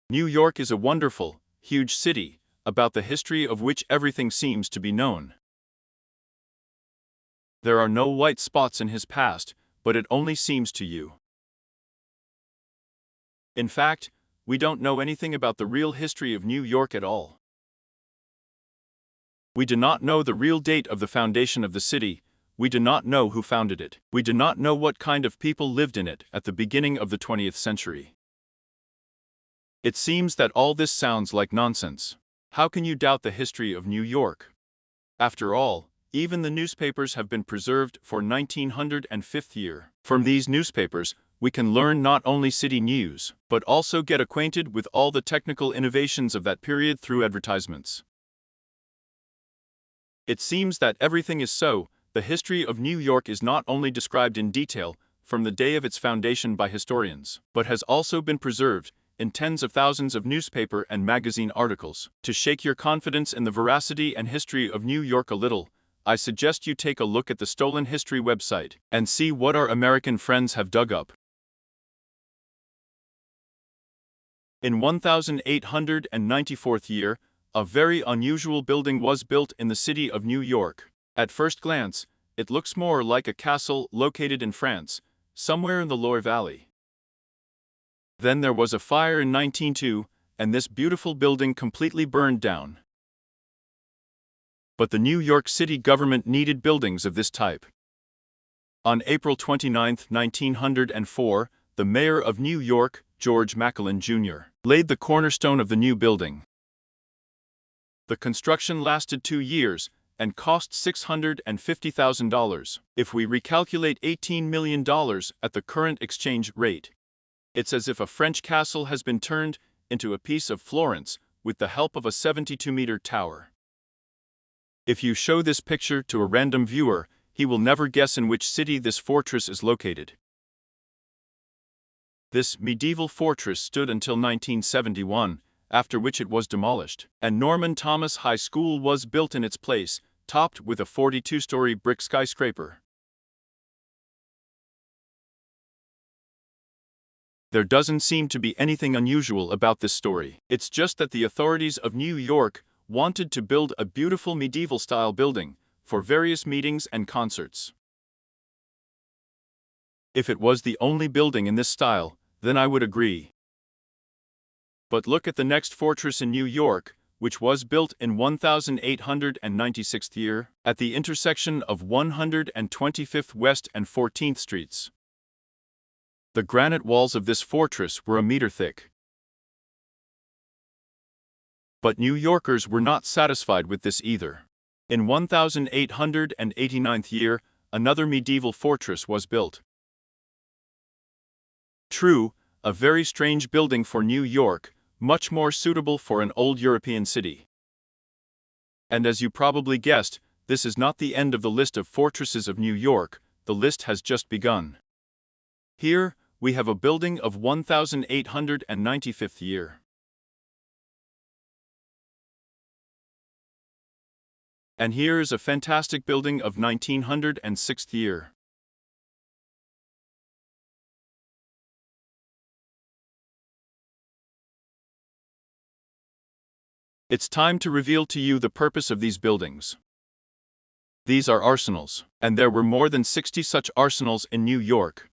New York is a wonderful, huge city, about the history of which everything seems to be known. There are no white spots in his past, but it only seems to you. In fact, we don't know anything about the real history of New York at all. We do not know the real date of the foundation of the city. We do not know who founded it. We do not know what kind of people lived in it at the beginning of the 20th century. It seems that all this sounds like nonsense. How can you doubt the history of New York? After all, even the newspapers have been preserved for 1905 year. From these newspapers, we can learn not only city news, but also get acquainted with all the technical innovations of that period through advertisements. It seems that everything is so. The history of New York is not only described in detail from the day of its foundation by historians, but has also been preserved in tens of thousands of newspaper and magazine articles. To shake your confidence in the veracity and history of New York a little, I suggest you take a look at the Stolen History website and see what our American friends have dug up. In 1894 year, a very unusual building was built in the city of New York. At first glance, it looks more like a castle located in France, somewhere in the Loire Valley. Then there was a fire in 1902, and this beautiful building completely burned down. But the New York City government needed buildings of this type. On April 29, 1904, the mayor of New York, George McClellan Jr., laid the cornerstone of the new building. The construction lasted 2 years and cost $650,000. If we recalculate $18 million at the current exchange rate, it's as if a French castle has been turned into a piece of Florence with the help of a 72-meter tower. If you show this picture to a random viewer, he will never guess in which city this fortress is located. This medieval fortress stood until 1971, after which it was demolished, and Norman Thomas High School was built in its place, topped with a 42-story brick skyscraper. There doesn't seem to be anything unusual about this story. It's just that the authorities of New York wanted to build a beautiful medieval-style building for various meetings and concerts. If it was the only building in this style, then I would agree. But look at the next fortress in New York, which was built in 1896 year, at the intersection of 125th West and 14th Streets. The granite walls of this fortress were a meter thick. But New Yorkers were not satisfied with this either. In 1889 year, another medieval fortress was built. True, a very strange building for New York, much more suitable for an old European city. And as you probably guessed, this is not the end of the list of fortresses of New York. The list has just begun. Here, we have a building of 1895 year. And here is a fantastic building of 1906 year. It's time to reveal to you the purpose of these buildings. These are arsenals, and there were more than 60 such arsenals in New York.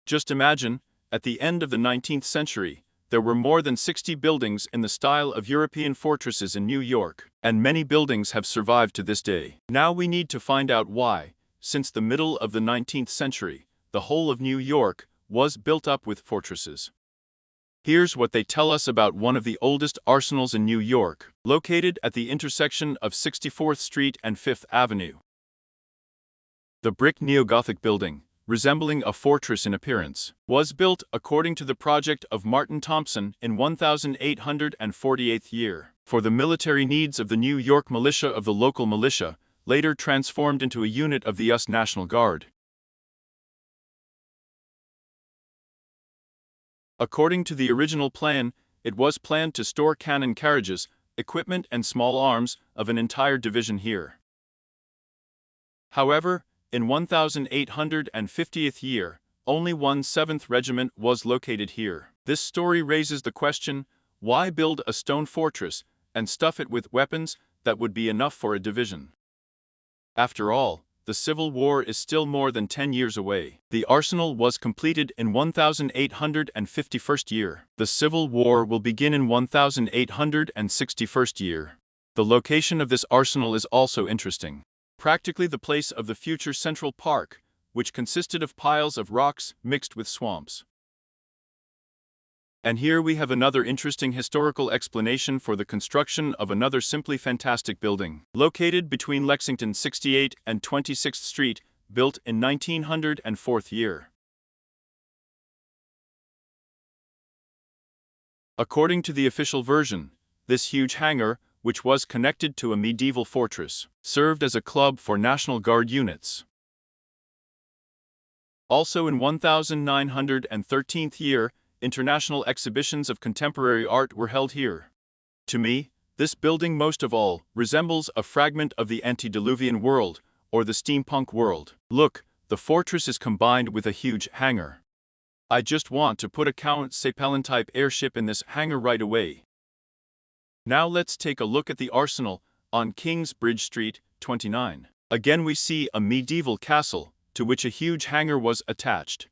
Just imagine, at the end of the 19th century, there were more than 60 buildings in the style of European fortresses in New York, and many buildings have survived to this day. Now we need to find out why, since the middle of the 19th century, the whole of New York was built up with fortresses. Here's what they tell us about one of the oldest arsenals in New York, located at the intersection of 64th Street and 5th Avenue. The brick neo-Gothic building, resembling a fortress in appearance, was built according to the project of Martin Thompson in 1848 year, for the military needs of the New York militia of the local militia, later transformed into a unit of the U.S. National Guard. According to the original plan, it was planned to store cannon carriages, equipment and small arms of an entire division here. However, in 1850th year, only 1/7th Regiment was located here. This story raises the question, Why build a stone fortress and stuff it with weapons that would be enough for a division? After all, the Civil War is still more than 10 years away. The arsenal was completed in 1851st year. The Civil War will begin in 1861st year. The location of this arsenal is also interesting. Practically the place of the future Central Park, which consisted of piles of rocks mixed with swamps. And here we have another interesting historical explanation for the construction of another simply fantastic building. Located between Lexington 68 and 26th Street, built in 1904 year. According to the official version, this huge hangar, which was connected to a medieval fortress, served as a club for National Guard units. Also in 1913th year, international exhibitions of contemporary art were held here. To me, this building most of all resembles a fragment of the antediluvian world, or the steampunk world. Look, the fortress is combined with a huge hangar. I just want to put a Count Zeppelin-type airship in this hangar right away. Now let's take a look at the arsenal on Kingsbridge Street, 29. Again we see a medieval castle, to which a huge hangar was attached.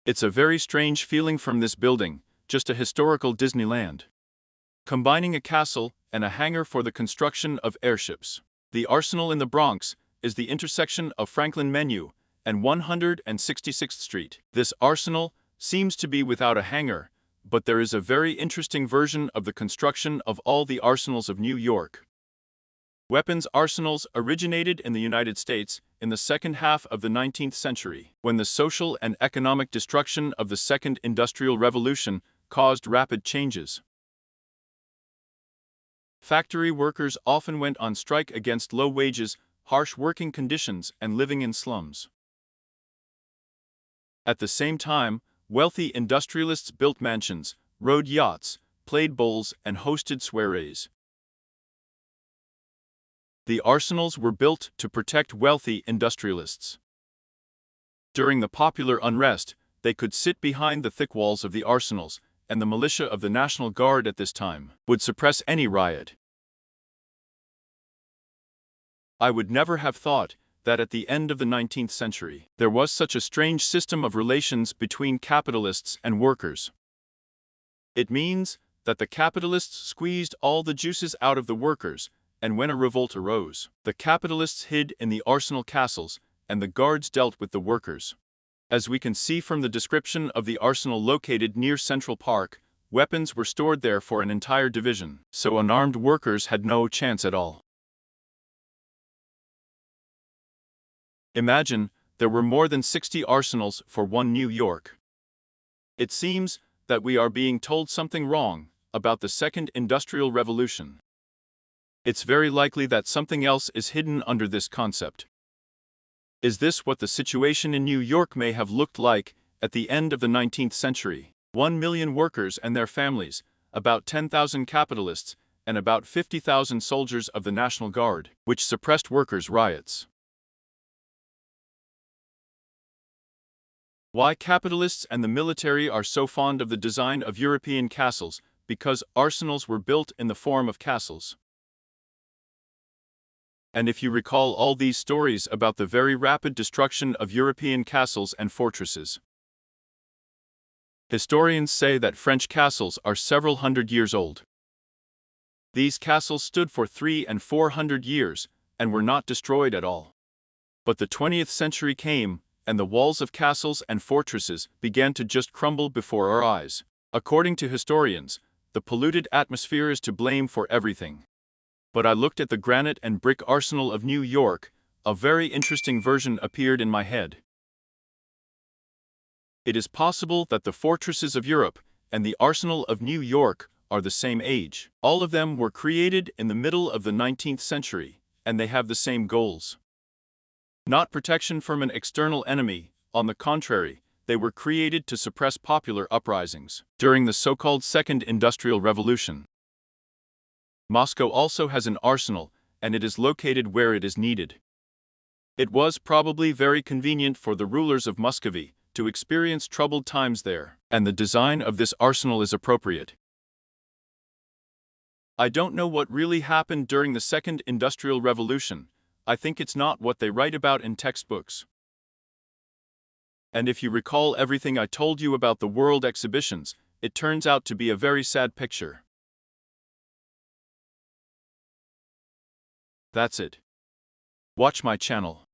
It's a very strange feeling from this building, just a historical Disneyland. Combining a castle and a hangar for the construction of airships. The arsenal in the Bronx is the intersection of Franklin Menu and 166th Street. This arsenal seems to be without a hangar, but there is a very interesting version of the construction of all the arsenals of New York. Weapons arsenals originated in the United States in the second half of the 19th century, when the social and economic destruction of the Second Industrial Revolution caused rapid changes. Factory workers often went on strike against low wages, harsh working conditions, and living in slums. At the same time, wealthy industrialists built mansions, rode yachts, played bowls, and hosted soirees. The arsenals were built to protect wealthy industrialists. During the popular unrest, they could sit behind the thick walls of the arsenals, and the militia of the National Guard at this time would suppress any riot. I would never have thought that at the end of the 19th century, there was such a strange system of relations between capitalists and workers. It means that the capitalists squeezed all the juices out of the workers, and when a revolt arose, the capitalists hid in the arsenal castles, and the guards dealt with the workers. As we can see from the description of the arsenal located near Central Park, weapons were stored there for an entire division, so unarmed workers had no chance at all. Imagine, there were more than 60 arsenals for one New York. It seems that we are being told something wrong about the Second Industrial Revolution. It's very likely that something else is hidden under this concept. Is this what the situation in New York may have looked like at the end of the 19th century? 1 million workers and their families, about 10,000 capitalists, and about 50,000 soldiers of the National Guard, which suppressed workers' riots. Why capitalists and the military are so fond of the design of European castles? Because arsenals were built in the form of castles. And if you recall all these stories about the very rapid destruction of European castles and fortresses. Historians say that French castles are several hundred years old. These castles stood for 300 and 400 years and were not destroyed at all. But the 20th century came, and the walls of castles and fortresses began to just crumble before our eyes. According to historians, the polluted atmosphere is to blame for everything. But I looked at the granite and brick arsenal of New York. A very interesting version appeared in my head. It is possible that the fortresses of Europe and the arsenal of New York are the same age. All of them were created in the middle of the 19th century, and they have the same goals. Not protection from an external enemy, on the contrary, they were created to suppress popular uprisings during the so-called Second Industrial Revolution. Moscow also has an arsenal, and it is located where it is needed. It was probably very convenient for the rulers of Muscovy to experience troubled times there, and the design of this arsenal is appropriate. I don't know what really happened during the Second Industrial Revolution. I think it's not what they write about in textbooks. And if you recall everything I told you about the world exhibitions, it turns out to be a very sad picture. That's it. Watch my channel.